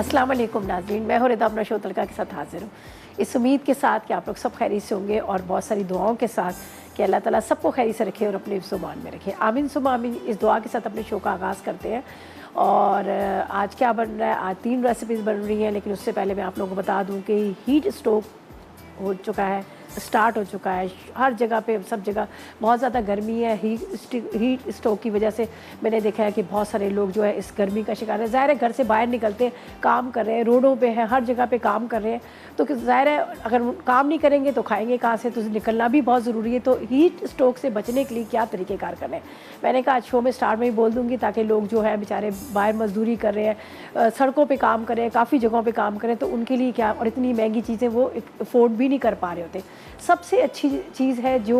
अस्सलाम वालेकुम नाज़रीन, मैं हूँ रिदा अपना शो तलका के साथ हाजिर हूँ। इस उम्मीद के साथ कि आप लोग सब खैरियत से होंगे और बहुत सारी दुआओं के साथ कि अल्लाह ताला सबको खैरियत से रखे और अपने ज़ुबान में रखे। आमीन सुम्मा आमीन। इस दुआ के साथ अपने शो का आगाज़ करते हैं। और आज क्या बन रहा है? आज 3 रेसिपीज़ बन रही हैं, लेकिन उससे पहले मैं आप लोगों को बता दूँ कि हीट स्ट्रोक हो चुका है, स्टार्ट हो चुका है हर जगह पे, सब जगह बहुत ज़्यादा गर्मी है। हीट स्ट्रोक की वजह से मैंने देखा है कि बहुत सारे लोग जो है इस गर्मी का शिकार है। ज़ाहिर है घर से बाहर निकलते हैं, काम कर रहे हैं, रोडों पे हैं, हर जगह पे काम कर रहे हैं, तो ज़ाहिर है अगर काम नहीं करेंगे तो खाएंगे कहाँ से? तो निकलना भी बहुत ज़रूरी है। तो हीट स्ट्रोक से बचने के लिए क्या तरीक़ेकार करने हैं, मैंने कहा आज शो में स्टार्ट में ही बोल दूँगी, ताकि लोग जो है बेचारे बाहर मजदूरी कर रहे हैं, सड़कों पर काम कर रहे हैं, काफ़ी जगहों पर काम कर रहे हैं, तो उनके लिए क्या, और इतनी महंगी चीज़ें वो अफोर्ड भी नहीं कर पा रहे होते। सबसे अच्छी चीज़ है जो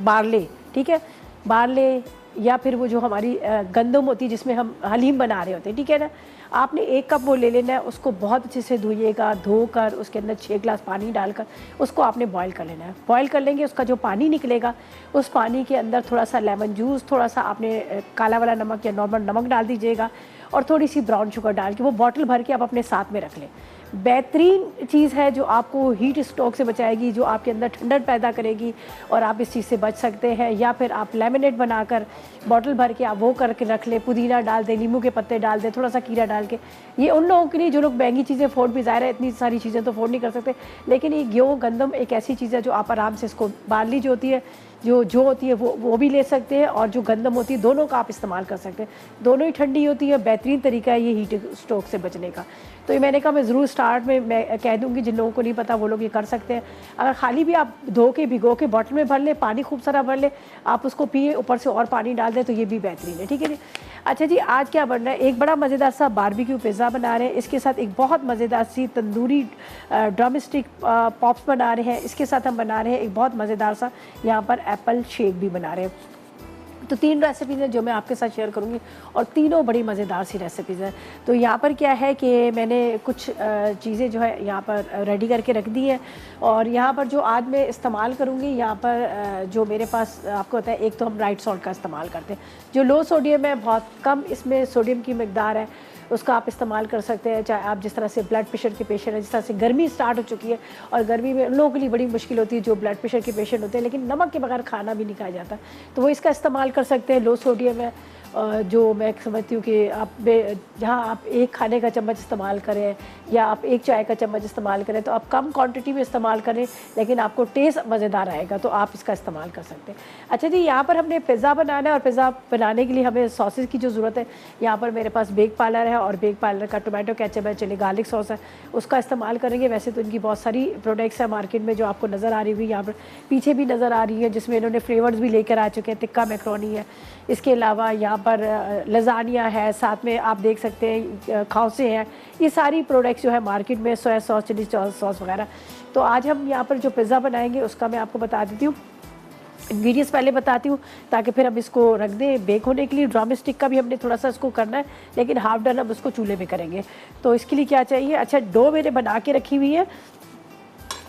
बारले, ठीक है, बारले या फिर वो जो हमारी गंदम होती है जिसमें हम हलीम बना रहे होते हैं, ठीक है ना। आपने 1 कप वो ले लेना है, उसको बहुत अच्छे से धोइएगा, धोकर उसके अंदर 6 गिलास पानी डालकर उसको आपने बॉईल कर लेना है। बॉईल कर लेंगे, उसका जो पानी निकलेगा उस पानी के अंदर थोड़ा सा लेमन जूस, थोड़ा सा आपने काला वाला नमक या नॉर्मल नमक डाल दीजिएगा और थोड़ी सी ब्राउन शुगर डाल के वो बॉटल भर के आप अपने साथ में रख लें। बेहतरीन चीज़ है जो आपको हीट स्ट्रोक से बचाएगी, जो आपके अंदर ठंडक पैदा करेगी और आप इस चीज़ से बच सकते हैं। या फिर आप लेमनेड बनाकर बॉटल भर के आप वो करके रख लें, पुदीना डाल दें, नींबू के पत्ते डाल दें, थोड़ा सा कीरा डाल के। ये उन लोगों के लिए जो लोग महंगी चीज़ें अफोर्ड भी, ज़ाहिर है इतनी सारी चीज़ें तो अफोर्ड नहीं कर सकते, लेकिन ये गेहूँ गंदम एक ऐसी चीज़ है जो आप आराम से इसको, बार्ली जो होती है, जो होती है वो भी ले सकते हैं, और जो गंदम होती है दोनों का आप इस्तेमाल कर सकते हैं। दोनों ही ठंडी होती है, बेहतरीन तरीका है ये हीट स्ट्रोक से बचने का। तो ये मैंने कहा मैं ज़रूर स्टार्ट में मैं कह दूँगी, जिन लोगों को नहीं पता वो लोग ये कर सकते हैं। अगर खाली भी आप धो के भिगो के बॉटल में भर लें, पानी खूब सारा भर लें, आप उसको पिए, ऊपर से और पानी डाल दें, तो ये भी बेहतरीन है, ठीक है जी। अच्छा जी, आज क्या बन रहा है? एक बड़ा मज़ेदार सा बारबेक्यू पिज़्ज़ा बना रहे हैं, इसके साथ एक बहुत मज़ेदार सी तंदूरी ड्रमस्टिक पॉप्स बना रहे हैं, इसके साथ हम बना रहे हैं एक बहुत मज़ेदार सा यहाँ पर एप्पल शेक भी बना रहे हैं। तो 3 रेसिपीज़ हैं जो मैं आपके साथ शेयर करूँगी और तीनों बड़ी मज़ेदार सी रेसिपीज़ हैं। तो यहाँ पर क्या है कि मैंने कुछ चीज़ें जो है यहाँ पर रेडी करके रख दी हैं, और यहाँ पर जो आज मैं इस्तेमाल करूँगी, यहाँ पर जो मेरे पास आपको होता है, एक तो हम राइट सॉल्ट का इस्तेमाल करते हैं जो लो सोडियम है, बहुत कम इसमें सोडियम की मिकदार है, उसका आप इस्तेमाल कर सकते हैं। चाहे आप जिस तरह से ब्लड प्रेशर के पेशेंट हैं, जिस तरह से गर्मी स्टार्ट हो चुकी है और गर्मी में उन लोगों के लिए बड़ी मुश्किल होती है जो ब्लड प्रेशर के पेशेंट होते हैं, लेकिन नमक के बगैर खाना भी नहीं खाया जाता, तो वो इसका इस्तेमाल कर सकते हैं। लो सोडियम है, जो मैं समझती हूँ कि आप जहाँ आप 1 खाने का चम्मच इस्तेमाल करें या आप 1 चाय का चम्मच इस्तेमाल करें, तो आप कम क्वांटिटी में इस्तेमाल करें, लेकिन आपको टेस्ट मज़ेदार आएगा, तो आप इसका इस्तेमाल कर सकते हैं। अच्छा जी, यहाँ पर हमने पिज़्ज़ा बनाना है और पिज़्ज़ा बनाने के लिए हमें सॉसेस की जो ज़रूरत है, यहाँ पर मेरे पास बेक पार्लर है और बेक पार्लर का टोमेटो केचप है, चिली गार्लिक सॉस है, उसका इस्तेमाल करेंगे। वैसे तो इनकी बहुत सारी प्रोडक्ट्स हैं मार्केट में जो आपको नज़र आ रही हुई, यहाँ पर पीछे भी नज़र आ रही है, जिसमें इन्होंने फ्लेवर्स भी लेकर आ चुके हैं। टिक्का मैक्रोनी है, इसके अलावा यहाँ पर लज़ानिया है, साथ में आप देख सकते हैं खाउसे हैं। ये सारी प्रोडक्ट्स जो है मार्केट में, सोया सॉस, चिली सॉस वगैरह। तो आज हम यहाँ पर जो पिज़्ज़ा बनाएंगे उसका मैं आपको बता देती हूँ, इंग्रेडिएंट्स पहले बताती हूँ, ताकि फिर हम इसको रख दें बेक होने के लिए। ड्रम स्टिक का भी हमने थोड़ा सा इसको करना है, लेकिन हाफ डन हम उसको चूल्हे पे करेंगे। तो इसके लिए क्या चाहिए? अच्छा, डो मैंने बना के रखी हुई है,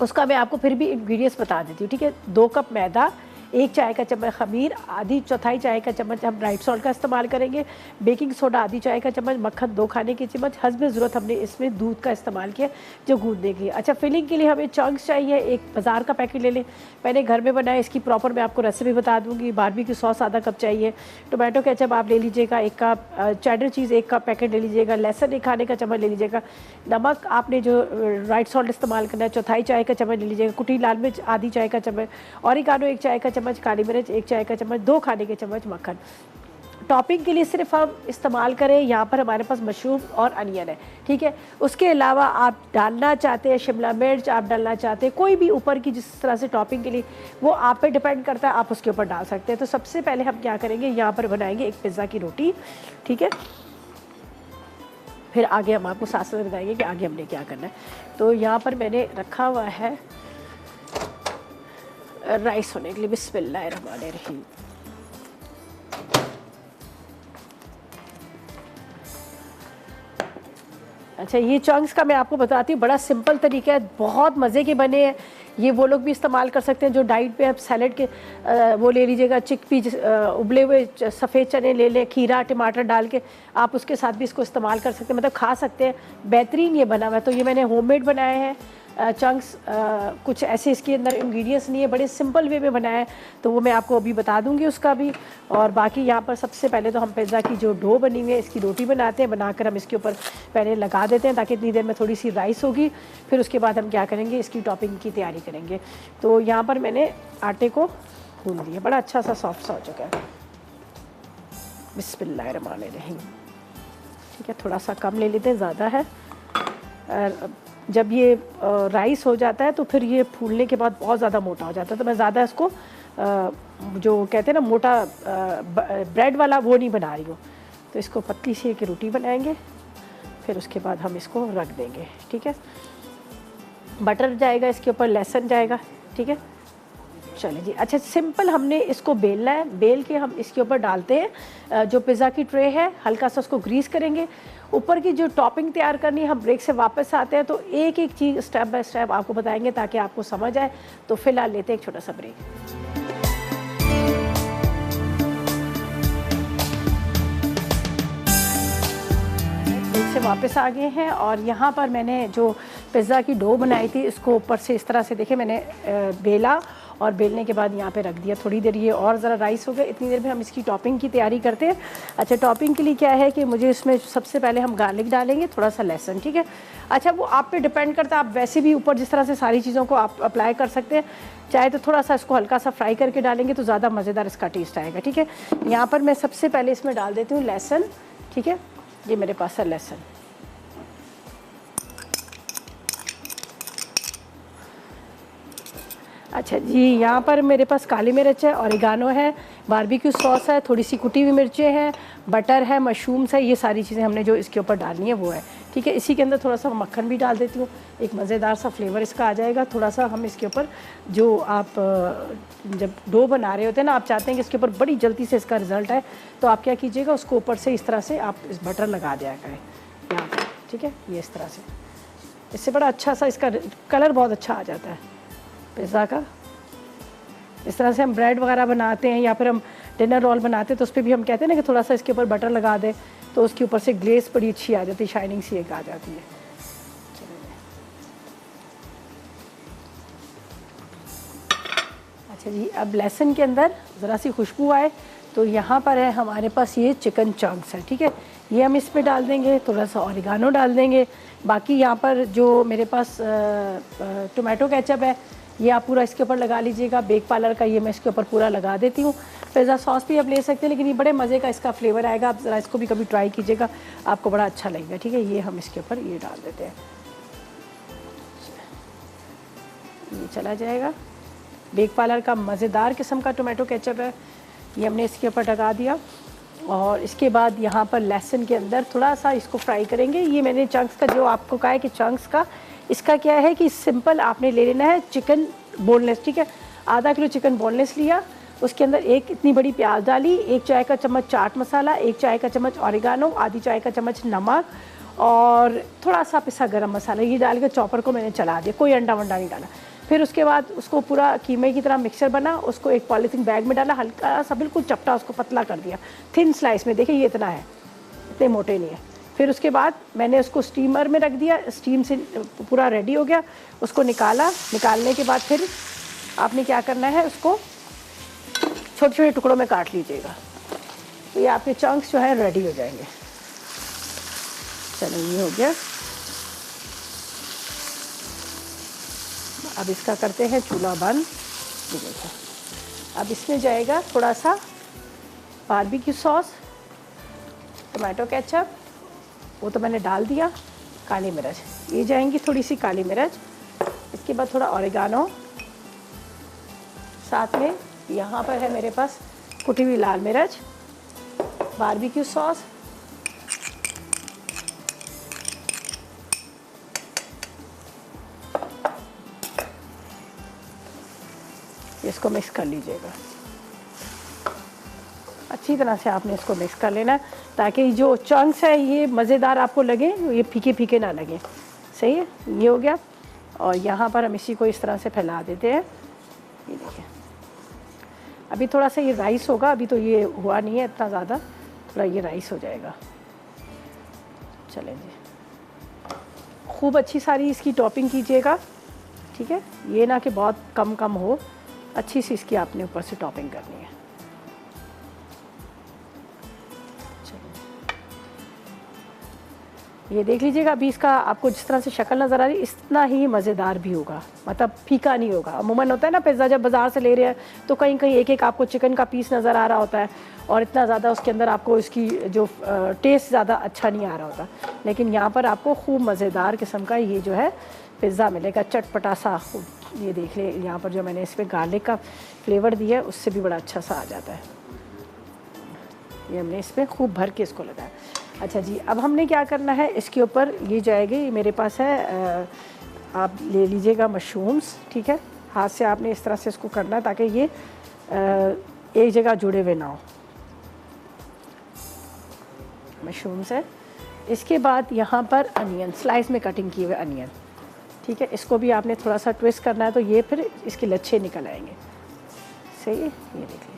उसका मैं आपको फिर भी इंग्रेडिएंट्स बता देती हूँ, ठीक है। 2 कप मैदा, 1 चाय का चम्मच खमीर, आधी चौथाई चाय का चम्मच हम राइट सॉल्ट का इस्तेमाल करेंगे, बेकिंग सोडा आधी चाय का चम्मच, मक्खन 2 खाने के चम्मच, हस्ब ज़रूरत हमने इसमें दूध का इस्तेमाल किया जो गूंदने के लिए। अच्छा, फिलिंग के लिए हमें चंक्स चाहिए, एक बाज़ार का पैकेट ले लें, मैंने घर में बनाया, इसकी प्रॉपर मैं आपको रेसिपी बता दूँगी। बारबेक्यू सॉस आधा कप चाहिए, टोमेटो केचप आप ले लीजिएगा 1 कप, चेडर चीज़ 1 कप पैकेट ले लीजिएगा, लहसुन 1 खाने का चम्मच ले लीजिएगा, नमक आपने जो राइट सॉल्ट इस्तेमाल करना है चौथाई चाय का चम्मच ले लीजिएगा, कुटी लाल मिर्च आधी चाय का चम्मच, ऑरिगानो 1 चाय का चम्मच, काली मिर्च 1 चाय का चम्मच, 2 खाने के चम्मच मक्खन। टॉपिंग के लिए सिर्फ हम इस्तेमाल करें, यहाँ पर हमारे पास मशरूम और अनियन है, ठीक है। उसके अलावा आप डालना चाहते हैं शिमला मिर्च, आप डालना चाहते हैं कोई भी ऊपर की जिस तरह से टॉपिंग के लिए, वो आप पे डिपेंड करता है, आप उसके ऊपर डाल सकते हैं। तो सबसे पहले हम क्या करेंगे, यहाँ पर बनाएंगे एक पिज़्ज़ा की रोटी, ठीक है। फिर आगे हम आपको साथ साथ बताएंगे कि आगे हमने क्या करना है। तो यहाँ पर मैंने रखा हुआ है राइस होने के लिए, बिस्मिल्लाहिर्रहमानिर्रहीम। अच्छा, ये चंक्स का मैं आपको बताती हूँ, बड़ा सिंपल तरीका है, बहुत मज़े के बने हैं। ये वो लोग भी इस्तेमाल कर सकते हैं जो डाइट पे, आप सैलेड के वो ले लीजिएगा, चिकपी उबले हुए सफ़ेद चने ले लें, खीरा टमाटर डाल के आप उसके साथ भी इसको इस्तेमाल कर सकते हैं, मतलब खा सकते हैं। बेहतरीन ये बना हुआ है। तो ये मैंने होममेड बनाए हैं चंक्स, कुछ ऐसे इसके अंदर इंग्रेडिएंट्स नहीं है, बड़े सिंपल वे में बनाया है, तो वो मैं आपको अभी बता दूंगी उसका भी। और बाकी यहाँ पर सबसे पहले तो हम पिज़्ज़ा की जो डो बनी हुई है इसकी रोटी बनाते हैं, बनाकर हम इसके ऊपर पहले लगा देते हैं ताकि इतनी देर में थोड़ी सी राइस होगी, फिर उसके बाद हम क्या करेंगे, इसकी टॉपिंग की तैयारी करेंगे। तो यहाँ पर मैंने आटे को गूंद दिया, बड़ा अच्छा सा सॉफ्ट सा हो चुका है। बिस्मिल्लाहिर्रहमानिर्रहीम। ठीक है, थोड़ा सा कम ले लेते हैं, ज़्यादा है। जब ये राइस हो जाता है तो फिर ये फूलने के बाद बहुत ज़्यादा मोटा हो जाता है, तो मैं ज़्यादा इसको जो कहते हैं ना मोटा ब्रेड वाला वो नहीं बना रही हूँ। तो इसको पतली सी एक रोटी बनाएंगे, फिर उसके बाद हम इसको रख देंगे। ठीक है, बटर जाएगा इसके ऊपर, लहसुन जाएगा। ठीक है, चलिए जी। अच्छा, सिंपल हमने इसको बेलना है, बेल के हम इसके ऊपर डालते हैं जो पिज़्ज़ा की ट्रे है, हल्का सा उसको ग्रीस करेंगे। ऊपर की जो टॉपिंग तैयार करनी है, हम ब्रेक से वापस आते हैं तो एक एक चीज़ स्टेप बाय स्टेप आपको बताएंगे ताकि आपको समझ आए। तो फिलहाल लेते हैं एक छोटा सा ब्रेक। से वापस आ गए हैं और यहाँ पर मैंने जो पिज़्ज़ा की डो बनाई थी इसको ऊपर से इस तरह से देखे मैंने बेला, और बेलने के बाद यहाँ पे रख दिया। थोड़ी देर ये और ज़रा राइस हो गए, इतनी देर में हम इसकी टॉपिंग की तैयारी करते हैं। अच्छा, टॉपिंग के लिए क्या है कि मुझे इसमें सबसे पहले हम गार्लिक डालेंगे, थोड़ा सा लहसुन। ठीक है, अच्छा वो आप पे डिपेंड करता है, आप वैसे भी ऊपर जिस तरह से सारी चीज़ों को आप अप्लाई कर सकते हैं, चाहे तो थोड़ा सा इसको हल्का सा फ्राई करके डालेंगे तो ज़्यादा मज़ेदार इसका टेस्ट आएगा। ठीक है, यहाँ पर मैं सबसे पहले इसमें डाल देती हूँ लहसुन। ठीक है, ये मेरे पास है लहसुन। अच्छा जी, यहाँ पर मेरे पास काली मिर्च है, ऑरिगानो है, बारबेक्यू सॉस है, थोड़ी सी कुटी हुई मिर्चें हैं, बटर है, मशरूम्स है, ये सारी चीज़ें हमने जो इसके ऊपर डालनी है वो है। ठीक है, इसी के अंदर थोड़ा सा मक्खन भी डाल देती हूँ, एक मज़ेदार सा फ्लेवर इसका आ जाएगा। थोड़ा सा हम इसके ऊपर जो आप जब डो बना रहे होते हैं ना, आप चाहते हैं कि इसके ऊपर बड़ी जल्दी से इसका रिज़ल्ट आए, तो आप क्या कीजिएगा, उसको ऊपर से इस तरह से आप इस बटर लगा दिया करें यहाँ पर। ठीक है, ये इस तरह से, इससे बड़ा अच्छा सा इसका कलर बहुत अच्छा आ जाता है पिज़्ज़ा का। इस तरह से हम ब्रेड वगैरह बनाते हैं या फिर हम डिनर रोल बनाते हैं तो उस पर भी हम कहते हैं ना कि थोड़ा सा इसके ऊपर बटर लगा दें तो उसके ऊपर से ग्लेस बड़ी अच्छी आ जाती है, शाइनिंग सी एक आ जाती है। अच्छा जी, अब लहसुन के अंदर ज़रा सी खुशबू आए तो यहाँ पर है हमारे पास ये चिकन चंक्स है। ठीक है, ये हम इस पर डाल देंगे, थोड़ा सा ऑरिगानो डाल देंगे। बाकी यहाँ पर जो मेरे पास टोमेटो केचप है ये आप पूरा इसके ऊपर लगा लीजिएगा, बेक पार्लर का ये मैं इसके ऊपर पूरा लगा देती हूँ। पिज़्ज़ा सॉस भी आप ले सकते हैं, लेकिन ये बड़े मज़े का इसका फ्लेवर आएगा, आप ज़रा इसको भी कभी ट्राई कीजिएगा, आपको बड़ा अच्छा लगेगा। ठीक है, ये हम इसके ऊपर ये डाल देते हैं, ये चला जाएगा। बेक पार्लर का मज़ेदार किस्म का टोमेटो केचप है, ये हमने इसके ऊपर लगा दिया। और इसके बाद यहाँ पर लहसुन के अंदर थोड़ा सा इसको फ्राई करेंगे। ये मैंने चंक्स का जो आपको कहा है कि चंक्स का, इसका क्या है कि सिंपल आपने ले लेना है चिकन बोनलेस। ठीक है, आधा किलो चिकन बोनलेस लिया, उसके अंदर एक इतनी बड़ी प्याज डाली, 1 चाय का चम्मच चाट मसाला, 1 चाय का चम्मच ऑरिगानो, आधी चाय का चम्मच नमक और थोड़ा सा पिसा गरम मसाला, ये डाल के चॉपर को मैंने चला दिया, कोई अंडा वंडा नहीं डाला। फिर उसके बाद उसको पूरा कीमे की तरह मिक्सर बना, उसको एक पॉलीथीन बैग में डाला, हल्का सा बिल्कुल चपटा उसको पतला कर दिया, थिन स्लाइस में। देखिए ये इतना है, इतने मोटे नहीं है। फिर उसके बाद मैंने उसको स्टीमर में रख दिया, स्टीम से पूरा रेडी हो गया, उसको निकाला। निकालने के बाद फिर आपने क्या करना है, उसको छोटे छोटे टुकड़ों में काट लीजिएगा, तो ये आपके चंक्स जो है रेडी हो जाएंगे। चलो ये हो गया। अब इसका करते हैं चूल्हा बंद। अब इसमें जाएगा थोड़ा सा बारबेक्यू सॉस, टोमेटो केचप, वो तो मैंने डाल दिया, काली मिर्च, ये जाएंगी थोड़ी सी काली मिर्च, इसके बाद थोड़ा ऑरिगानो, साथ में यहाँ पर है मेरे पास कुटी हुई लाल मिर्च, बारबेक्यू सॉस, इसको मिक्स कर लीजिएगा अच्छी तरह से। आपने इसको मिक्स कर लेना ताकि जो चंक्स है ये मज़ेदार आपको लगे, ये फीके फीके ना लगे। सही है, ये हो गया। और यहाँ पर हम इसी को इस तरह से फैला देते हैं। ये देखिए, अभी थोड़ा सा ये राइस होगा, अभी तो ये हुआ नहीं है इतना ज़्यादा, थोड़ा ये राइस हो जाएगा। चलें जी, खूब अच्छी सारी इसकी टॉपिंग कीजिएगा, ठीक है। ये ना कि बहुत कम कम हो, अच्छी सी इसकी आपने ऊपर से टॉपिंग करनी है। ये देख लीजिएगा, अभी इसका आपको जिस तरह से शक्ल नज़र आ रही है इतना ही मज़ेदार भी होगा, मतलब फीका नहीं होगा। अमूमन होता है ना पिज़्ज़ा जब बाज़ार से ले रहे हैं तो कहीं कहीं एक एक आपको चिकन का पीस नज़र आ रहा होता है और इतना ज़्यादा उसके अंदर आपको इसकी जो टेस्ट ज़्यादा अच्छा नहीं आ रहा होता, लेकिन यहाँ पर आपको खूब मज़ेदार किस्म का ये जो है पिज़्ज़ा मिलेगा, चटपटा सा। ये देख ले, यहाँ पर जो मैंने इस पर गार्लिक का फ्लेवर दिया है उससे भी बड़ा अच्छा सा आ जाता है। ये हमने इस पर खूब भर के इसको लगाया। अच्छा जी, अब हमने क्या करना है, इसके ऊपर ये जाएगी, मेरे पास है, आप ले लीजिएगा मशरूम्स, ठीक है। हाथ से आपने इस तरह से इसको करना है ताकि ये एक जगह जुड़े हुए ना हो। मशरूम्स है, इसके बाद यहाँ पर अनियन, स्लाइस में कटिंग किए हुए अनियन, ठीक है। इसको भी आपने थोड़ा सा ट्विस्ट करना है तो ये फिर इसके लच्छे निकल आएंगे। सही है, ये देख लीजिए।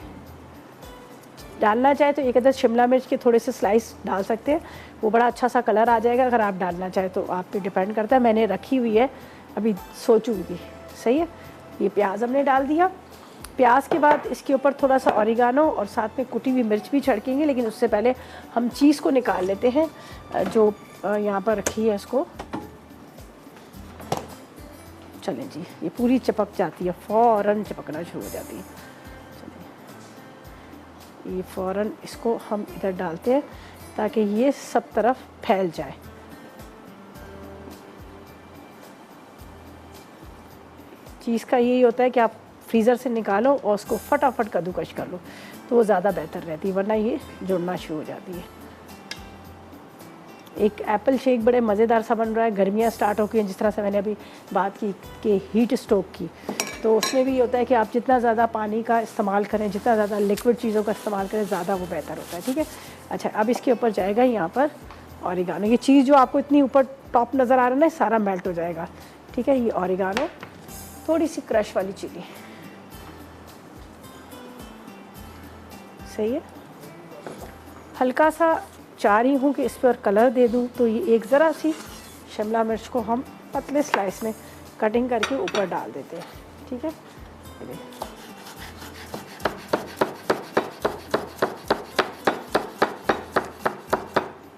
डालना चाहे तो एक अदर शिमला मिर्च के थोड़े से स्लाइस डाल सकते हैं, वो बड़ा अच्छा सा कलर आ जाएगा। अगर आप डालना चाहे तो आप पे डिपेंड करता है, मैंने रखी हुई है, अभी सोचूंगी। सही है, ये प्याज हमने डाल दिया। प्याज के बाद इसके ऊपर थोड़ा सा ऑरिगानो और साथ में कुटी हुई मिर्च भी छिड़केंगे, लेकिन उससे पहले हम चीज़ को निकाल लेते हैं जो यहाँ पर रखी है इसको। चलें जी, ये पूरी चिपक जाती है, फ़ौरन चिपकना शुरू हो जाती है। ये फ़ौरन इसको हम इधर डालते हैं ताकि ये सब तरफ फैल जाए। चीज़ का यही होता है कि आप फ्रीज़र से निकालो और उसको फटाफट कद्दूकश कर लो तो वो ज़्यादा बेहतर रहती है, वरना ये जुड़ना शुरू हो जाती है। एक एप्पल शेक बड़े मज़ेदार सा बन रहा है, गर्मियाँ स्टार्ट हो गई हैं, जिस तरह से मैंने अभी बात की कि हीट स्ट्रोक की, तो उसमें भी ये होता है कि आप जितना ज़्यादा पानी का इस्तेमाल करें, जितना ज़्यादा लिक्विड चीज़ों का इस्तेमाल करें, ज़्यादा वो बेहतर होता है, ठीक है। अच्छा, अब इसके ऊपर जाएगा यहाँ पर ऑरिगानो। ये चीज़ जो आपको इतनी ऊपर टॉप नज़र आ रहा है ना, सारा मेल्ट हो जाएगा, ठीक है। ये ऑरिगानो, थोड़ी सी क्रश वाली चिली, सही है। हल्का सा चाह रही हूँ कि इस पर कलर दे दूँ, तो ये एक ज़रा सी शिमला मिर्च को हम पतले स्लाइस में कटिंग करके ऊपर डाल देते हैं, ठीक है।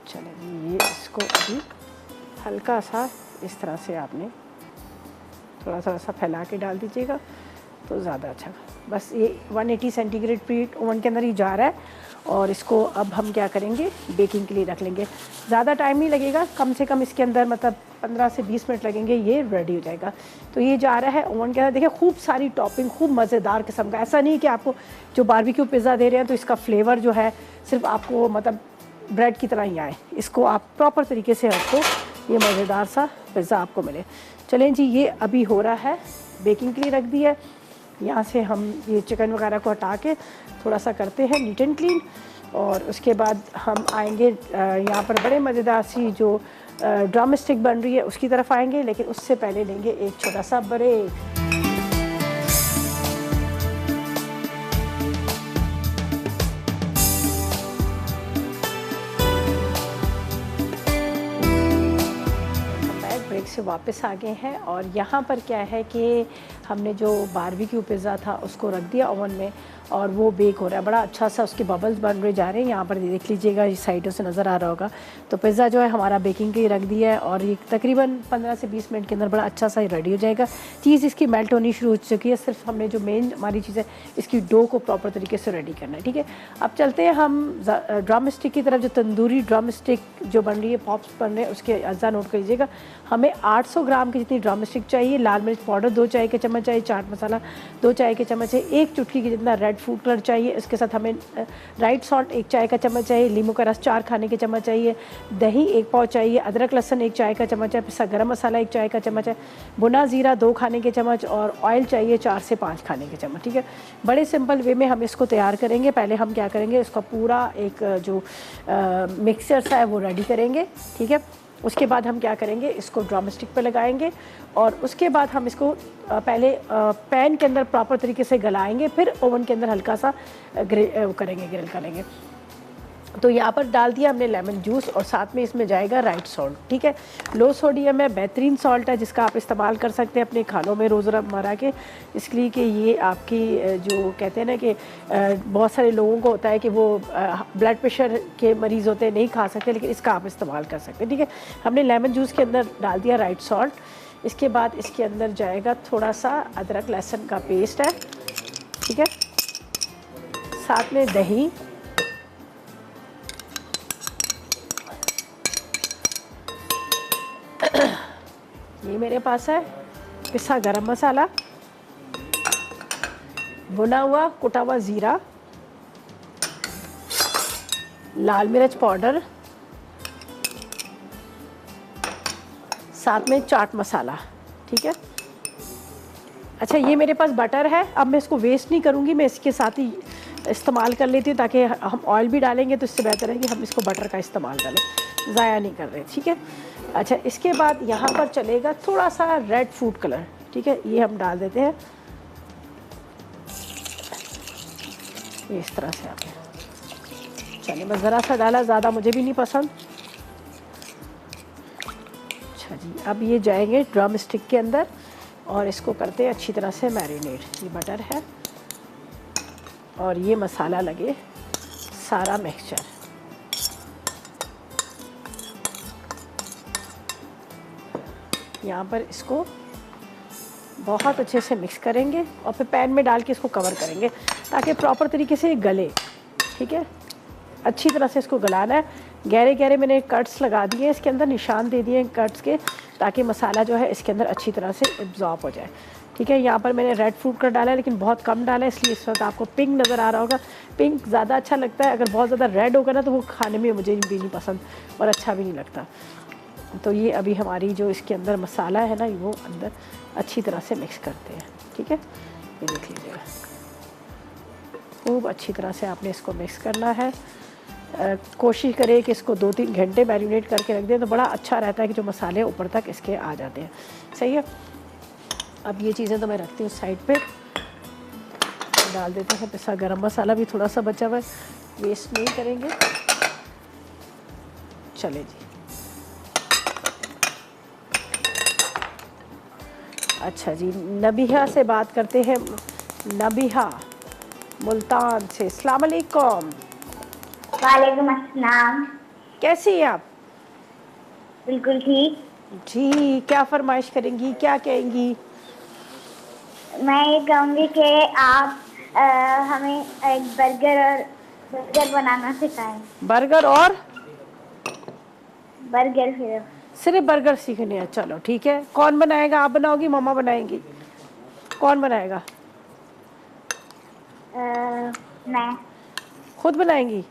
चलिए, ये इसको अभी हल्का सा इस तरह से आपने थोड़ा सा फैला के डाल दीजिएगा तो ज़्यादा अच्छा। बस ये 180 सेंटीग्रेड प्रीहीट ओवन के अंदर ही जा रहा है और इसको अब हम क्या करेंगे, बेकिंग के लिए रख लेंगे। ज़्यादा टाइम नहीं लगेगा, कम से कम इसके अंदर मतलब 15 से 20 मिनट लगेंगे, ये रेडी हो जाएगा। तो ये जा रहा है ओवन के अंदर। देखिए, खूब सारी टॉपिंग, खूब मज़ेदार किस्म का। ऐसा नहीं कि आपको जो बारबेक्यू पिज़्ज़ा दे रहे हैं तो इसका फ्लेवर जो है सिर्फ आपको मतलब ब्रेड की तरह ही आए, इसको आप प्रॉपर तरीके से आपको ये मज़ेदार सा पिज़्ज़ा आपको मिले। चलें जी, ये अभी हो रहा है, बेकिंग के लिए रख दिया है। यहाँ से हम ये चिकन वगैरह को हटा के थोड़ा सा करते हैं नीट एंड क्लीन, और उसके बाद हम आएंगे यहाँ पर बड़े मज़ेदार सी जो ड्रम स्टिक बन रही है उसकी तरफ आएंगे, लेकिन उससे पहले लेंगे एक छोटा सा ब्रेक। ब्रेक से वापस आ गए हैं और यहाँ पर क्या है कि हमने जो बारबेक्यू पिज़्ज़ा था उसको रख दिया ओवन में और वो बेक हो रहा है। बड़ा अच्छा सा उसके बबल्स बन रहे जा रहे हैं, यहाँ पर देख लीजिएगा, इस साइडों से नज़र आ रहा होगा। तो पिज़्ज़ा जो है हमारा बेकिंग के लिए रख दिया है और ये तकरीबन 15 से 20 मिनट के अंदर बड़ा अच्छा सा रेडी हो जाएगा। चीज़ इसकी मेल्ट होनी शुरू हो चुकी है, सिर्फ हमने जो मेन हमारी चीज़ है इसकी डो को प्रॉपर तरीके से रेडी करना है, ठीक है। अब चलते हैं हम ड्रम स्टिक की तरफ। जो तंदूरी ड्रम स्टिक जो बन रही है, पॉप्स बन रहे हैं, उसके अज्जा नोट कर लीजिएगा। हमें 800 ग्राम की जितनी ड्रम स्टिक चाहिए, लाल मिर्च पाउडर 2 चाय के चम्मच चाहिए, चाट मसाला 2 चाय के चम्मच है, 1 चुटकी की जितना रेड फूड कलर चाहिए, इसके साथ हमें राइट सॉल्ट 1 चाय का चम्मच चाहिए, नींबू का रस 4 खाने के चम्मच चाहिए, दही 1 पाव चाहिए, अदरक लहसुन 1 चाय का चम्मच है, पिसा गरम मसाला 1 चाय का चम्मच है, भुना ज़ीरा 2 खाने के चम्मच और ऑयल चाहिए 4 से 5 खाने के चम्मच, ठीक है। बड़े सिंपल वे में हम इसको तैयार करेंगे। पहले हम क्या करेंगे, इसका पूरा एक जो मिक्सचर सा है वो रेडी करेंगे, ठीक है। उसके बाद हम क्या करेंगे, इसको ड्रम स्टिक पे लगाएंगे और उसके बाद हम इसको पहले पैन के अंदर प्रॉपर तरीके से गलाएंगे, फिर ओवन के अंदर हल्का सा ग्रिल करेंगे। तो यहाँ पर डाल दिया हमने लेमन जूस और साथ में इसमें जाएगा राइट सॉल्ट, ठीक है। लो सोडियम है, बेहतरीन सॉल्ट है जिसका आप इस्तेमाल कर सकते हैं अपने खानों में रोज़मर्रा के, इसलिए कि ये आपकी जो कहते हैं ना कि बहुत सारे लोगों को होता है कि वो ब्लड प्रेशर के मरीज़ होते हैं, नहीं खा सकते, लेकिन इसका आप इस्तेमाल कर सकते हैं, ठीक है। हमने लेमन जूस के अंदर डाल दिया राइट सॉल्ट। इसके बाद इसके अंदर जाएगा थोड़ा सा अदरक लहसुन का पेस्ट है, ठीक है, साथ में दही, ये मेरे पास है पिसा गरम मसाला, भुना हुआ कुटा हुआ ज़ीरा, लाल मिर्च पाउडर, साथ में चाट मसाला, ठीक है। अच्छा, ये मेरे पास बटर है, अब मैं इसको वेस्ट नहीं करूँगी, मैं इसके साथ ही इस्तेमाल कर लेती हूँ, ताकि हम ऑयल भी डालेंगे तो इससे बेहतर है कि हम इसको बटर का इस्तेमाल करें, ज़ाया नहीं कर रहे, ठीक है। अच्छा, इसके बाद यहाँ पर चलेगा थोड़ा सा रेड फूड कलर, ठीक है, ये हम डाल देते हैं, ये इस तरह से आपने, चलिए मैं ज़रा सा डाला, ज़्यादा मुझे भी नहीं पसंद। अच्छा जी, अब ये जाएंगे ड्रम स्टिक के अंदर और इसको करते हैं अच्छी तरह से मैरिनेट। ये बटर है और ये मसाला लगे सारा मिक्सचर, यहाँ पर इसको बहुत अच्छे से मिक्स करेंगे और फिर पैन में डाल के इसको कवर करेंगे ताकि प्रॉपर तरीके से ये गले, ठीक है। अच्छी तरह से इसको गलाना है। गहरे गहरे मैंने कट्स लगा दिए, इसके अंदर निशान दे दिए कट्स के, ताकि मसाला जो है इसके अंदर अच्छी तरह से एब्जॉर्ब हो जाए, ठीक है। यहाँ पर मैंने रेड फूड कलर डाला है, लेकिन बहुत कम डाला है, इसलिए इस वक्त आपको पिंक नज़र आ रहा होगा। पिंक ज़्यादा अच्छा लगता है, अगर बहुत ज़्यादा रेड होगा ना तो वो खाने में मुझे भी नहीं पसंद और अच्छा भी नहीं लगता। तो ये अभी हमारी जो इसके अंदर मसाला है ना, वो अंदर अच्छी तरह से मिक्स करते हैं, ठीक है। ये देख लीजिएगा, खूब अच्छी तरह से आपने इसको मिक्स करना है। कोशिश करें कि इसको 2-3 घंटे मैरिनेट करके रख दें तो बड़ा अच्छा रहता है कि जो मसाले ऊपर तक इसके आ जाते हैं, सही है। अब ये चीज़ें तो मैं रखती हूँ साइड पे, डाल देते हैं पिसा गरम मसाला भी थोड़ा सा बचा हुआ है, वेस्ट नहीं करेंगे। चले जी, अच्छा जी, नबीहा से बात करते हैं। नबीहा मुल्तान से, अस्सलाम वालेकुम। वालेकुम अस्सलाम। कैसी हैं आप? बिल्कुल ठीक। जी, क्या फरमाइश करेंगी, क्या कहेंगी? मैं ये कहूँगी कि आप हमें एक बर्गर बनाना सिखाएं। बर्गर और बर्गर सिर्फ बर्गर सीखने हैं, चलो ठीक है। कौन बनाएगा, आप बनाओगी, मम्मा बनाएंगी? कौन बनाएगा? मैं खुद बनाएंगी?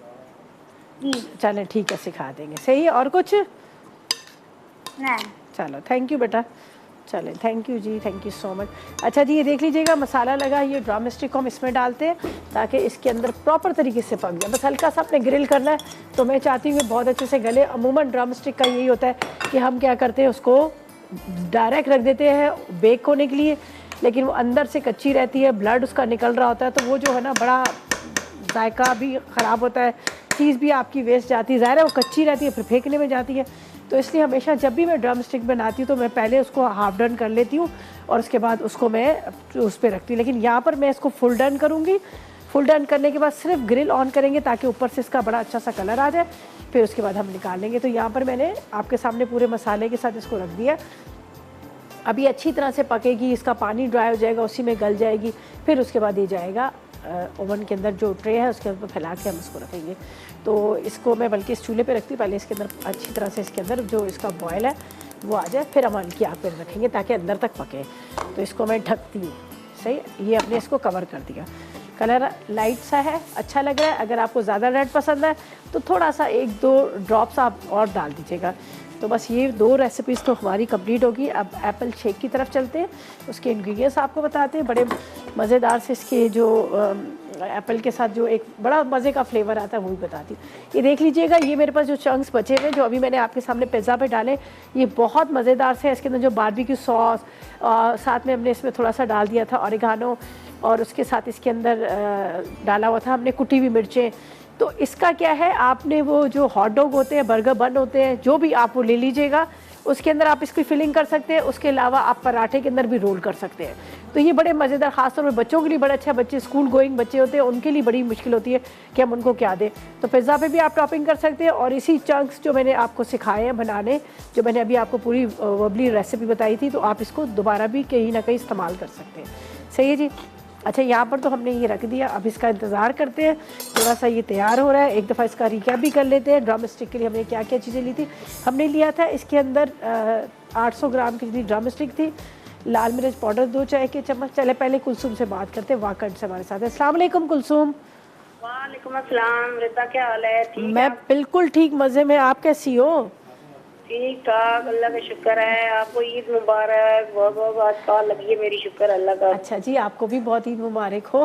जी। चलें ठीक है, सिखा देंगे, सही है। और कुछ? नहीं। चलो, थैंक यू बेटा। चलें, थैंक यू जी, थैंक यू सो मच। अच्छा जी, ये देख लीजिएगा मसाला लगा, ये ड्रम स्टिक को हम इसमें डालते हैं ताकि इसके अंदर प्रॉपर तरीके से पक जाए। बस हल्का सा अपने ग्रिल करना है, तो मैं चाहती हूँ कि बहुत अच्छे से गले। अमूमन ड्रम स्टिक का यही होता है कि हम क्या करते हैं, उसको डायरेक्ट रख देते हैं बेक होने के लिए, लेकिन वो अंदर से कच्ची रहती है, ब्लड उसका निकल रहा होता है, तो वो जो है ना बड़ा जायका भी ख़राब होता है, चीज़ भी आपकी वेस्ट जाती है, ज़ाहिर है वो कच्ची रहती है, फिर फेंकने में जाती है। तो इसलिए हमेशा जब भी मैं ड्रम स्टिक बनाती हूँ तो मैं पहले उसको हाफ डन कर लेती हूँ और उसके बाद उसको मैं उस पर रखती हूँ। लेकिन यहाँ पर मैं इसको फुल डन करूँगी। फुल डन करने के बाद सिर्फ ग्रिल ऑन करेंगे ताकि ऊपर से इसका बड़ा अच्छा सा कलर आ जाए, फिर उसके बाद हम निकाल लेंगे। तो यहाँ पर मैंने आपके सामने पूरे मसाले के साथ इसको रख दिया। अभी अच्छी तरह से पकेगी, इसका पानी ड्राई हो जाएगा, उसी में गल जाएगी, फिर उसके बाद ये जाएगा ओवन के अंदर, जो ट्रे है उसके ऊपर फैला के हम इसको रखेंगे। तो इसको मैं बल्कि इस चूल्हे पे रखती हूँ, पहले इसके अंदर अच्छी तरह से इसके अंदर जो इसका बॉयल है वो आ जाए, फिर हम हल्की आग पर रखेंगे ताकि अंदर तक पके। तो इसको मैं ढकती हूँ, सही। ये अपने इसको कवर कर दिया। कलर लाइट सा है, अच्छा लग रहा है। अगर आपको ज़्यादा रेड पसंद है तो थोड़ा सा 1-2 ड्रॉप्स आप और डाल दीजिएगा। तो बस ये 2 रेसिपीज़ तो हमारी कंप्लीट होगी। अब एप्पल शेक की तरफ चलते हैं, उसके इंग्रेडिएंट्स आपको बताते हैं। बड़े मज़ेदार से इसके जो एप्पल के साथ जो एक बड़ा मज़े का फ्लेवर आता है वो भी बताती हूँ। ये देख लीजिएगा, ये मेरे पास जो चंक्स बचे हुए जो अभी मैंने आपके सामने पिज़्ज़ा पे डाले, ये बहुत मज़ेदार से। इसके अंदर जो बारबेक्यू सॉस साथ में हमने इसमें थोड़ा सा डाल दिया था ऑरिगानो, और उसके साथ इसके अंदर डाला हुआ था हमने कुटी हुई मिर्चें। तो इसका क्या है, आपने वो जो हॉट डॉग होते हैं, बर्गर बन होते हैं, जो भी आप वो ले लीजिएगा, उसके अंदर आप इसकी फिलिंग कर सकते हैं। उसके अलावा आप पराठे के अंदर भी रोल कर सकते हैं। तो ये बड़े मज़ेदार, ख़ासतौर पर बच्चों के लिए बड़ा अच्छा है। बच्चे स्कूल गोइंग बच्चे होते हैं, उनके लिए बड़ी मुश्किल होती है कि हम उनको क्या दें। तो पिज़्ज़ा पे भी आप टॉपिंग कर सकते हैं, और इसी चंक्स जो मैंने आपको सिखाए हैं बनाने, जो मैंने अभी आपको पूरी वबली रेसिपी बताई थी, तो आप इसको दोबारा भी कहीं ना कहीं इस्तेमाल कर सकते हैं। सही है जी। अच्छा, यहाँ पर तो हमने ये रख दिया, अब इसका इंतज़ार करते हैं, थोड़ा सा ये तैयार हो रहा है। एक दफ़ा इसका रिकैप भी कर लेते हैं। ड्रम स्टिक के लिए हमने क्या क्या चीज़ें ली थी। हमने लिया था इसके अंदर 800 ग्राम की ड्रम स्टिक थी, लाल मिर्च पाउडर 2 चाय के चम्मच। चले पहले कुलसुम से बात करते हैं, वाकड से हमारे साथ है। अस्सलाम वालेकुम कुलसुम। वालेकुम अस्सलाम। रिता क्या हाल है? ठीक मैं बिल्कुल ठीक, मज़े में। आप कैसी हो? ठीक ठाक, अल्लाह का शुक्र है। आपको ईद मुबारक। बहुत बहुत आज कॉल लगी है मेरी, शुक्र अल्लाह का। अच्छा जी, आपको भी बहुत ईद मुबारक हो।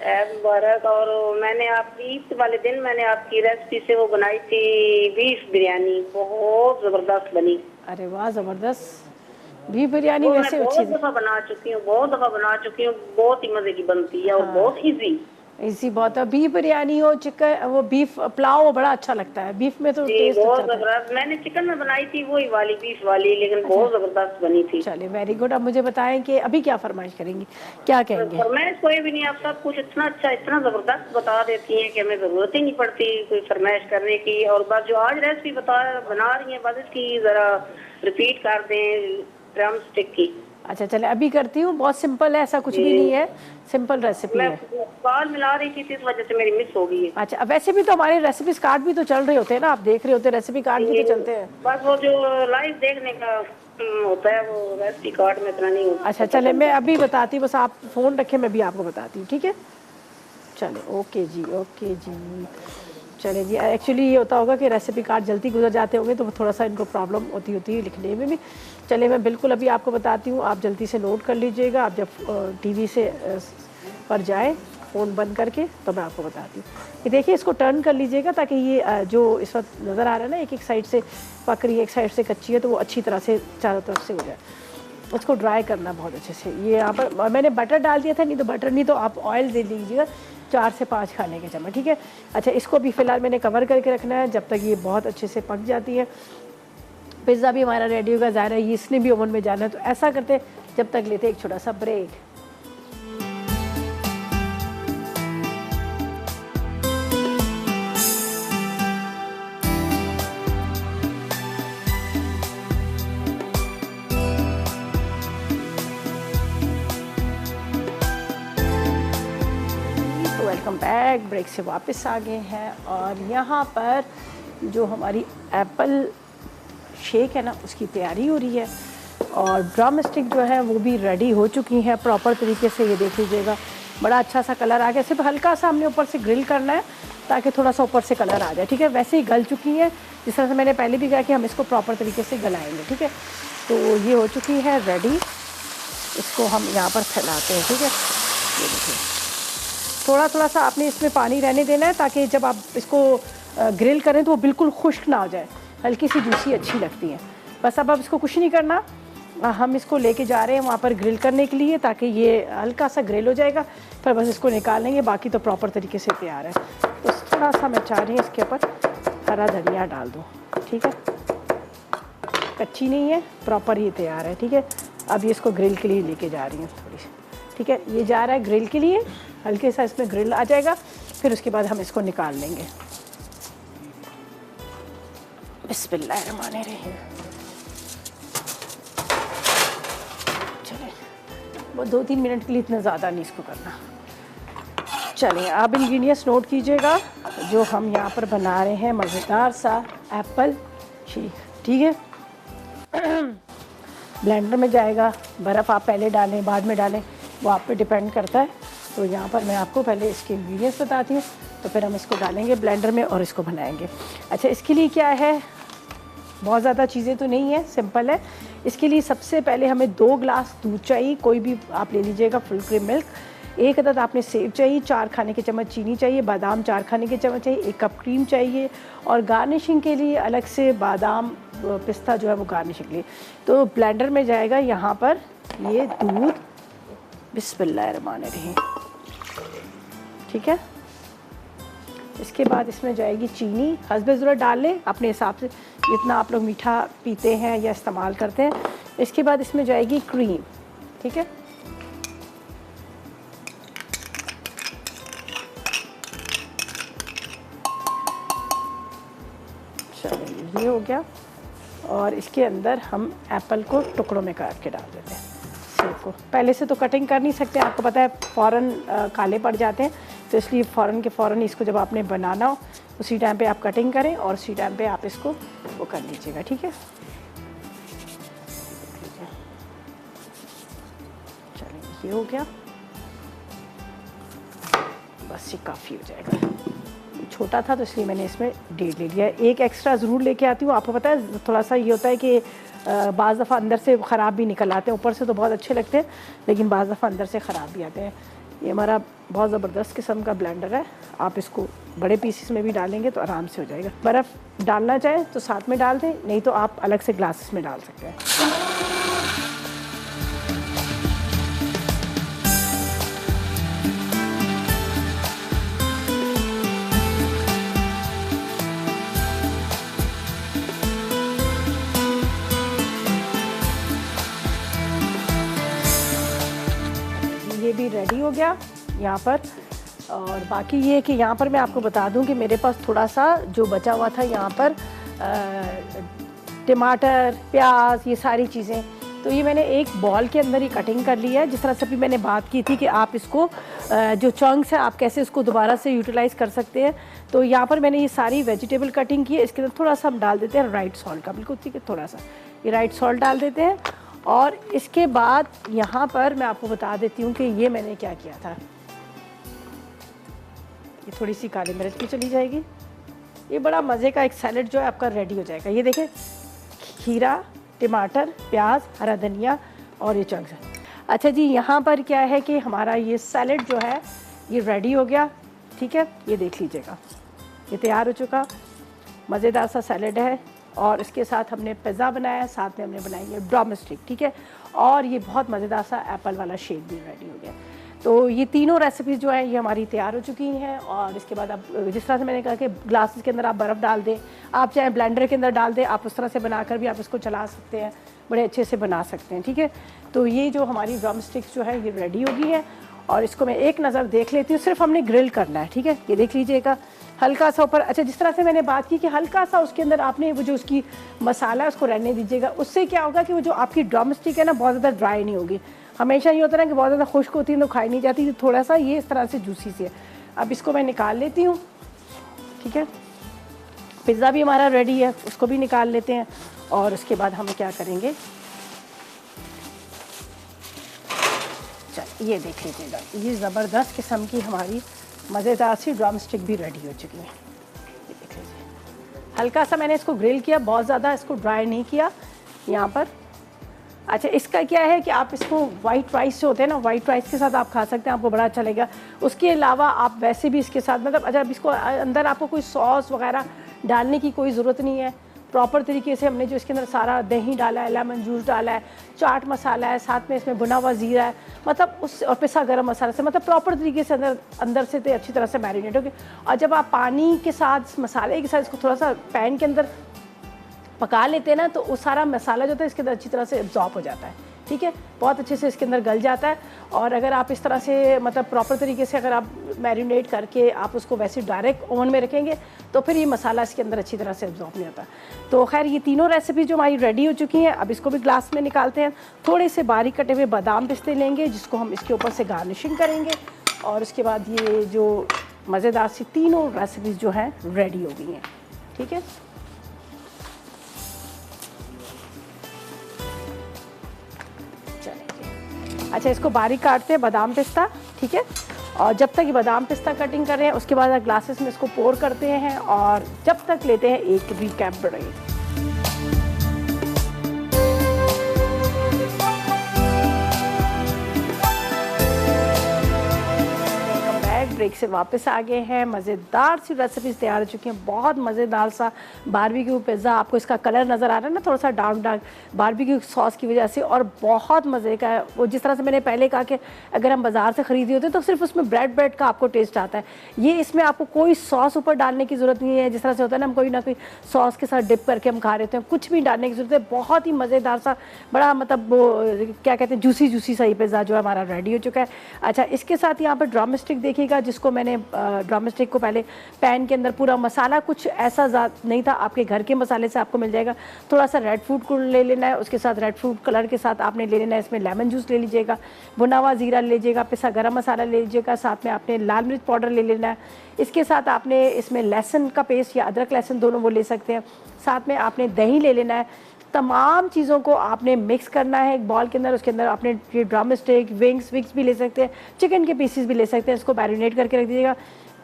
ऐब मुबारक। और मैंने आपकी ईद वाले दिन मैंने आपकी रेसिपी से वो बनाई थी बीफ बिरयानी, बहुत जबरदस्त बनी। अरे वाह, ज़बरदस्त। बीफ बिरयानी वो वैसे मैं अच्छी बहुत दफा बना चुकी हूँ, बहुत दफा बना चुकी हूँ। बहुत ही मजे की बनती है और बहुत इजी। इसी बहुत है। बीफ बिरयानी हो, चिकन, वो बीफ पुलाव बड़ा अच्छा लगता है। बीफ में तो जी टेस्ट बहुत अच्छा आता है। जबरदस्त। मैंने चिकन में बनाई थी वही वाली बीफ वाली, लेकिन बहुत जबरदस्त बनी थी। चलिए, वेरी गुड। अब मुझे बताएं कि अभी क्या फरमाइश करेंगी, क्या कहेंगे? फरमाइश कोई भी नहीं, आप सब कुछ इतना अच्छा इतना जबरदस्त बता देती हैं कि हमें जरूरत ही नहीं पड़ती कोई फरमाइश करने की। और बस जो आज रेसिपी बना रही हैं, बस इसकी जरा रिपीट कर दें, ड्रम स्टिक की। अच्छा चले, अभी करती हूँ। बहुत सिंपल है, ऐसा कुछ भी नहीं है, सिंपल रेसिपी मैं है। कॉल मिला रही थी, इस वजह से मेरी मिस हो गई है। अच्छा, अब वैसे भी तो हमारे रेसिपी कार्ड भी तो चल रहे होते हैं ना, आप देख रहे होते हैं, रेसिपी कार्ड भी तो चलते हैं। बस वो जो लाइव देखने का होता है, वो रेसिपी कार्ड में इतना नहीं होता। अच्छा चले, मैं अभी बताती हूँ, बस आप फ़ोन रखें, मैं भी आपको बताती हूँ, ठीक है? चले, ओके जी, ओके जी। चले जी, एक्चुअली ये होता होगा कि रेसिपी कार्ड जल्दी गुजर जाते होंगे, तो थोड़ा सा इनको प्रॉब्लम होती है लिखने में भी। चले, मैं बिल्कुल अभी आपको बताती हूँ, आप जल्दी से नोट कर लीजिएगा। आप जब टीवी से पर जाए फ़ोन बंद करके, तो मैं आपको बताती हूँ। ये देखिए, इसको टर्न कर लीजिएगा ताकि ये जो इस वक्त नज़र आ रहा है ना, एक एक साइड से पक रही है, एक साइड से कच्ची है, तो वो अच्छी तरह से चारों तरफ से हो जाए। उसको ड्राई करना बहुत अच्छे से। ये यहाँ पर मैंने बटर डाल दिया था, नहीं तो बटर नहीं तो आप ऑयल दे लीजिएगा, 4 से 5 खाने के चम्मच, ठीक है? अच्छा, इसको भी फ़िलहाल मैंने कवर करके रखना है जब तक ये बहुत अच्छे से पक जाती है। पिज़्ज़ा भी हमारा रेडी होगा, ज़ाहिर है ये इसने भी ओवन में जाना है। तो ऐसा करते जब तक लेते एक छोटा सा ब्रेक। Welcome back. ब्रेक से वापस आ गए हैं, और यहाँ पर जो हमारी एप्पल शेक है ना, उसकी तैयारी हो रही है, और ड्रम स्टिक जो है वो भी रेडी हो चुकी हैं प्रॉपर तरीके से। ये देख लीजिएगा, बड़ा अच्छा सा कलर आ गया। सिर्फ हल्का सा हमने ऊपर से ग्रिल करना है ताकि थोड़ा सा ऊपर से कलर आ जाए, ठीक है? वैसे ही गल चुकी है, जिस तरह से मैंने पहले भी कहा कि हम इसको प्रॉपर तरीके से गलाएँगे, ठीक है? तो ये हो चुकी है रेडी। इसको हम यहाँ पर फैलाते हैं, ठीक है? ये देखिए, थोड़ा थोड़ा सा आपने इसमें पानी रहने देना है ताकि जब आप इसको ग्रिल करें तो वो बिल्कुल खुश्क ना हो जाए, हल्की सी जूसी अच्छी लगती है। बस अब इसको कुछ नहीं करना, हम इसको लेके जा रहे हैं वहाँ पर ग्रिल करने के लिए, ताकि ये हल्का सा ग्रिल हो जाएगा, फिर बस इसको निकाल लेंगे। बाकी तो प्रॉपर तरीके से तैयार है। तो थोड़ा सा मैं चाह रही हूँ इसके ऊपर हरा धनिया डाल दूँ, ठीक है? कच्ची नहीं है, प्रॉपर ही तैयार है, ठीक है? अब ये इसको ग्रिल के लिए लेके जा रही हूँ थोड़ी सी, ठीक है? ये जा रहा है ग्रिल के लिए, हल्के सा इसमें ग्रिल आ जाएगा, फिर उसके बाद हम इसको निकाल लेंगे। बिस्मिल्लाहिर्रहमानिर्रहीम। चलिए, वो 2-3 मिनट के लिए, इतना ज़्यादा नहीं इसको करना। चलिए, आप इंग्रेडिएंट्स नोट कीजिएगा जो हम यहाँ पर बना रहे हैं, मज़ेदार सा एप्पल शेक, ठीक है? ब्लेंडर में जाएगा, बर्फ़ आप पहले डालें बाद में डालें, वो आप पे डिपेंड करता है। तो यहाँ पर मैं आपको पहले इसके इंग्रेडिएंट्स बताती हूँ, तो फिर हम इसको डालेंगे ब्लेंडर में और इसको बनाएंगे। अच्छा, इसके लिए क्या है, बहुत ज़्यादा चीज़ें तो नहीं है, सिंपल है। इसके लिए सबसे पहले हमें 2 गिलास दूध चाहिए, कोई भी आप ले लीजिएगा, फुल क्रीम मिल्क। एक अदद आपने सेब चाहिए, 4 खाने के चम्मच चीनी चाहिए, बादाम 4 खाने के चम्मच चाहिए, 1 कप क्रीम चाहिए और गार्निशिंग के लिए अलग से बादाम पिस्ता जो है वो गार्निशिंग के लिए। तो ब्लेंडर में जाएगा यहाँ पर ये दूध, बिस्मिल्लाहिर्रहमानिर्रहीम, ठीक है। इसके बाद इसमें जाएगी चीनी, हस्बे ज़रूरत डाल लें अपने हिसाब से जितना आप लोग मीठा पीते हैं या इस्तेमाल करते हैं। इसके बाद इसमें जाएगी क्रीम, ठीक है। चलिए ये हो गया और इसके अंदर हम एप्पल को टुकड़ों में काट के डाल देते हैं। सेब को पहले से तो कटिंग कर नहीं सकते, आपको पता है फ़ौरन काले पड़ जाते हैं, तो इसलिए फ़ौरन के फ़ौरन इसको जब आपने बनाना हो उसी टाइम पे आप कटिंग करें और उसी टाइम पे आप इसको वो कर लीजिएगा, ठीक है। चलिए ये हो गया, बस ये काफ़ी हो जाएगा। छोटा था तो इसलिए मैंने इसमें 1.5 ले लिया। एक एक्स्ट्रा ज़रूर लेके आती हूँ, आपको पता है थोड़ा सा ये होता है कि बाज़ दफ़ा अंदर से ख़राब भी निकल आते हैं, ऊपर से तो बहुत अच्छे लगते हैं लेकिन बाज़ दफ़ा अंदर से ख़राब भी आते हैं। ये हमारा बहुत ज़बरदस्त किस्म का ब्लेंडर है, आप इसको बड़े पीसेस में भी डालेंगे तो आराम से हो जाएगा। बर्फ़ डालना चाहें तो साथ में डाल दें, नहीं तो आप अलग से ग्लासेस में डाल सकते हैं। ये भी रेडी हो गया यहाँ पर। और बाकी ये कि यहाँ पर मैं आपको बता दूँ कि मेरे पास थोड़ा सा जो बचा हुआ था यहाँ पर टमाटर, प्याज, ये सारी चीज़ें, तो ये मैंने एक बॉल के अंदर ही कटिंग कर ली है। जिस तरह से भी मैंने बात की थी कि आप इसको जो चंक्स है आप कैसे इसको दोबारा से यूटिलाइज़ कर सकते हैं, तो यहाँ पर मैंने ये सारी वेजिटेबल कटिंग की है। इसके अंदर थोड़ा सा हम डाल देते हैं राइट सॉल्ट का, बिल्कुल ठीक है, थोड़ा सा ये राइट सॉल्ट डाल देते हैं। और इसके बाद यहाँ पर मैं आपको बता देती हूँ कि ये मैंने क्या किया था। ये थोड़ी सी काली मिर्च भी चली जाएगी। ये बड़ा मज़े का एक सैलेड जो है आपका रेडी हो जाएगा। ये देखें, खीरा, टमाटर, प्याज, हरा धनिया और ये चंक्स है। अच्छा जी, यहाँ पर क्या है कि हमारा ये सैलेड जो है ये रेडी हो गया, ठीक है। ये देख लीजिएगा, ये तैयार हो चुका, मज़ेदार सा सैलेड है। और इसके साथ हमने पिज़्ज़ा बनाया, साथ में हमने बनाई है ड्रमस्टिक, ठीक है। और ये बहुत मज़ेदार सा एप्पल वाला शेक भी रेडी हो गया। तो ये तीनों रेसिपीज़ जो है ये हमारी तैयार हो चुकी हैं। और इसके बाद अब जिस तरह से मैंने कहा कि ग्लासेस के अंदर आप बर्फ़ डाल दें, आप चाहे ब्लेंडर के अंदर डाल दें, आप उस तरह से बनाकर भी आप इसको चला सकते हैं, बड़े अच्छे से बना सकते हैं, ठीक है। तो ये जो हमारी ड्रमस्टिक्स जो है ये रेडी हो गई है और इसको मैं एक नज़र देख लेती हूँ। सिर्फ हमने ग्रिल करना है, ठीक है। ये देख लीजिएगा, हल्का सा ऊपर। अच्छा, जिस तरह से मैंने बात की कि हल्का सा उसके अंदर आपने वो जो उसकी मसाला है उसको रहने दीजिएगा। उससे क्या होगा कि वो जो आपकी ड्रमस्टिक है ना बहुत ज़्यादा ड्राई नहीं होगी। हमेशा ये होता है ना कि बहुत ज़्यादा खुश्क होती है तो खाई नहीं जाती, तो थोड़ा सा ये इस तरह से जूसी सी है। अब इसको मैं निकाल लेती हूँ, ठीक है। पिज़्ज़ा भी हमारा रेडी है, उसको भी निकाल लेते हैं। और उसके बाद हम क्या करेंगे, चल ये देख लीजिएगा, ये ज़बरदस्त किस्म की हमारी मज़ेदार सी ड्रम स्टिक भी रेडी हो चुकी है। ये देख लीजिए, हल्का सा मैंने इसको ग्रिल किया, बहुत ज़्यादा इसको ड्राई नहीं किया यहाँ पर। अच्छा, इसका क्या है कि आप इसको वाइट राइस से होते हैं ना, वाइट राइस के साथ आप खा सकते हैं, आपको बड़ा अच्छा लगेगा। उसके अलावा आप वैसे भी इसके साथ मतलब अच्छा, अब इसको अंदर आपको कोई सॉस वगैरह डालने की कोई ज़रूरत नहीं है। प्रॉपर तरीके से हमने जो इसके अंदर सारा दही डाला है, लेमन जूस डाला है, चाट मसाला है, साथ में इसमें भुना हुआ ज़ीरा है, मतलब उस और पिसा गरम मसाला से मतलब प्रॉपर तरीके से अंदर से तो अच्छी तरह से मैरिनेट हो गया। और जब आप पानी के साथ मसाले के साथ इसको थोड़ा सा पैन के अंदर पका लेते हैं ना, तो वो सारा मसाला जो था इसके अंदर अच्छी तरह से एब्जॉर्ब हो जाता है, ठीक है, बहुत अच्छे से इसके अंदर गल जाता है। और अगर आप इस तरह से मतलब प्रॉपर तरीके से अगर आप मैरिनेट करके आप उसको वैसे डायरेक्ट ओवन में रखेंगे तो फिर ये मसाला इसके अंदर अच्छी तरह से एब्जॉर्ब नहीं होता। तो खैर ये तीनों रेसिपी जो हमारी रेडी हो चुकी हैं, अब इसको भी ग्लास में निकालते हैं। थोड़े से बारीक कटे हुए बादाम पिस्ते लेंगे जिसको हम इसके ऊपर से गार्निशिंग करेंगे। और उसके बाद ये जो मज़ेदार सी तीनों रेसिपीज़ जो हैं रेडी हो गई हैं, ठीक है। अच्छा, इसको बारीक काटते हैं बादाम पिस्ता, ठीक है। और जब तक ये बादाम पिस्ता कटिंग कर रहे हैं उसके बाद ग्लासेस में इसको पोर करते हैं और जब तक लेते हैं एक रिकैप बढ़ाइए। ब्रेक से वापस आ गए हैं। मज़ेदार सी रेसिपीज़ तैयार हो चुकी हैं, बहुत मज़ेदार सा बारबेक्यू पिज़्ज़ा। आपको इसका कलर नज़र आ रहा है ना, थोड़ा सा डार्क डार्क बारबेक्यू सॉस की वजह से, और बहुत मज़े का है। वो जिस तरह से मैंने पहले कहा कि अगर हम बाज़ार से ख़रीदे होते तो सिर्फ उसमें ब्रेड का आपको टेस्ट आता है। ये इसमें आपको कोई सॉस ऊपर डालने की ज़रूरत नहीं है, जिस तरह से होता है ना हम कोई ना कोई सॉस के साथ डिप करके हम खा रहे हैं, कुछ भी डालने की ज़रूरत है। बहुत ही मज़ेदार सा, बड़ा मतलब वो क्या कहते हैं, जूसी सा ये पिज़्ज़ा जो है हमारा रेडी हो चुका है। अच्छा, इसके साथ यहाँ पर ड्रम स्टिक देखिएगा, जिसको मैंने ड्रम स्टिक को पहले पैन के अंदर पूरा मसाला कुछ ऐसा नहीं था, आपके घर के मसाले से आपको मिल जाएगा। थोड़ा सा रेड फूड को ले लेना है, उसके साथ रेड फूड कलर के साथ आपने ले लेना है, इसमें लेमन जूस ले लीजिएगा, भुना हुआ ज़ीरा ले लीजिएगा, पिसा गरम मसाला ले लीजिएगा, साथ में आपने लाल मिर्च पाउडर ले लेना है। इसके साथ आपने इसमें लहसुन का पेस्ट या अदरक लहसुन दोनों वो ले सकते हैं। साथ में आपने दही ले लेना है। तमाम चीज़ों को आपने मिक्स करना है एक बॉल के अंदर। उसके अंदर आपने ये ड्रम स्टिक, विंग्स भी ले सकते हैं, चिकन के पीसेस भी ले सकते हैं। इसको मैरिनेट करके रख दीजिएगा।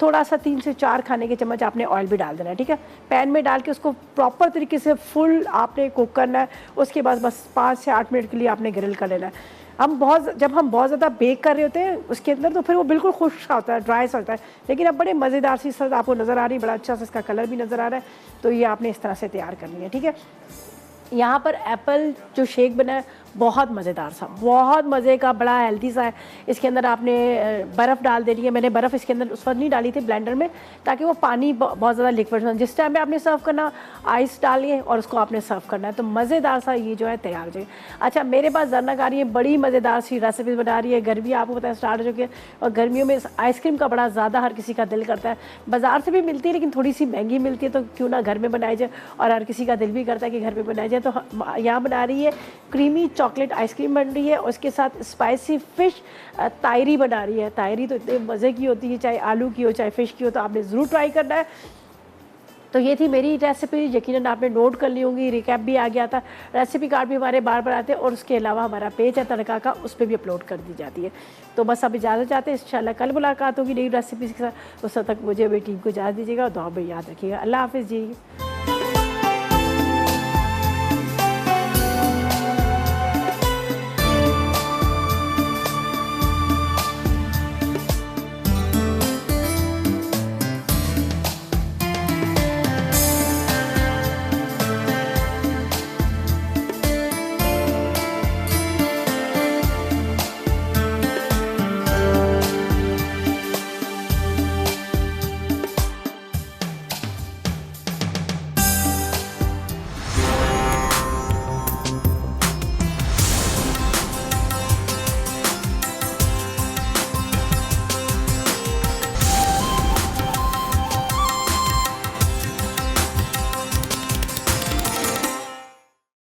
थोड़ा सा 3 से 4 खाने के चम्मच आपने ऑयल भी डाल देना है, ठीक है। पैन में डाल के उसको प्रॉपर तरीके से फुल आपने कुक करना है। उसके बाद बस 5 से 8 मिनट के लिए आपने ग्रिल कर लेना है। जब हम बहुत ज़्यादा बेक कर रहे होते हैं उसके अंदर, तो फिर वो बिल्कुल खुश्क होता है, ड्राई सा होता है। लेकिन अब बड़े मज़ेदार सी सर आपको नज़र आ रही है, बड़ा अच्छा सा इसका कलर भी नज़र आ रहा है। तो ये आपने इस तरह से तैयार करनी है, ठीक है। यहाँ पर एप्पल जो शेक बना है बहुत मज़ेदार सा, बहुत मज़े का, बड़ा हेल्दी सा है। इसके अंदर आपने बर्फ़ डाल देनी है। मैंने बर्फ़ इसके अंदर उस वक्त नहीं डाली थी ब्लेंडर में, ताकि वो पानी बहुत ज़्यादा लिक्विड हो। जिस टाइम पे आपने सर्व करना, आइस डालिए और उसको आपने सर्व करना है। तो मज़ेदार सा ये जो है तैयार हो जाएगा। अच्छा, मेरे पास जरनक आ रही है, बड़ी मज़ेदार सी रेसिपी बना रही है। गर्मी आपको पता है स्टार्ट हो चुकी है, और गर्मियों में आइसक्रीम का बड़ा ज़्यादा हर किसी का दिल करता है। बाज़ार से भी मिलती है लेकिन थोड़ी सी महंगी मिलती है, तो क्यों ना घर में बनाई जाए, और हर किसी का दिल भी करता है कि घर में बनाई जाए। तो यहाँ बना रही है क्रीमी चॉकलेट आइसक्रीम बन रही है, उसके साथ स्पाइसी फ़िश तायरी बना रही है। तायरी तो इतने मज़े की होती है, चाहे आलू की हो चाहे फ़िश की हो, तो आपने ज़रूर ट्राई करना है। तो ये थी मेरी रेसिपी, यकीनन आपने नोट कर ली होंगी, रिकैप भी आ गया था। रेसिपी कार्ड भी हमारे बार बार आते हैं, और उसके अलावा हमारा पेज है तड़का का, उस पर भी अपलोड कर दी जाती है। तो बस अब इजाज़त चाहते हैं, इंशाल्लाह कल मुलाकात होगी नई रेसिपीज़ के साथ। उस तक मुझे भी टीम को इजाज़त दीजिएगा, और दुआ में याद रखिएगा। अल्लाह हाफ़िज़ जी।